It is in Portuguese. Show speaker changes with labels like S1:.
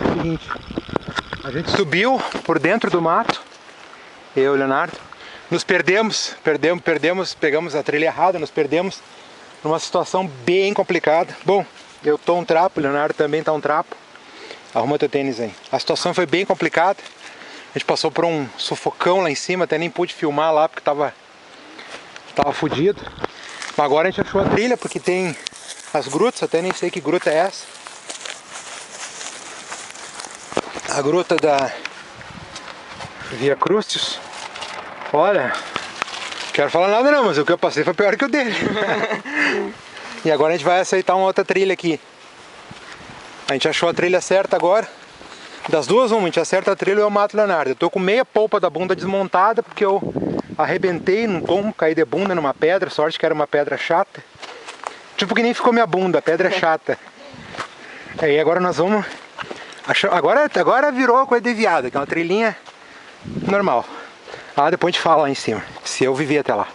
S1: Seguinte, a gente subiu por dentro do mato, eu e o Leonardo, nos pegamos a trilha errada, nos perdemos numa situação bem complicada. Bom, eu tô um trapo, o Leonardo também tá um trapo. Arruma teu tênis aí. A situação foi bem complicada. A gente passou por um sufocão lá em cima, até nem pude filmar lá porque tava fudido. Mas agora a gente achou a trilha porque tem as grutas, até nem sei que gruta é essa. A gruta da Via Crucis. Olha, não quero falar nada não, mas o que eu passei foi pior que o dele. E agora a gente vai aceitar uma outra trilha aqui. A gente achou a trilha certa agora. Das duas, uma, a gente acerta a trilha e eu mato o Leonardo. Eu tô com meia polpa da bunda desmontada porque eu arrebentei num tombo, caí de bunda numa pedra. Sorte que era uma pedra chata. Tipo que nem ficou minha bunda, a pedra é chata. Aí agora nós vamos... Agora virou a coisa desviada, que é uma trilhinha normal. Ah, depois a gente fala lá em cima, se eu viver até lá.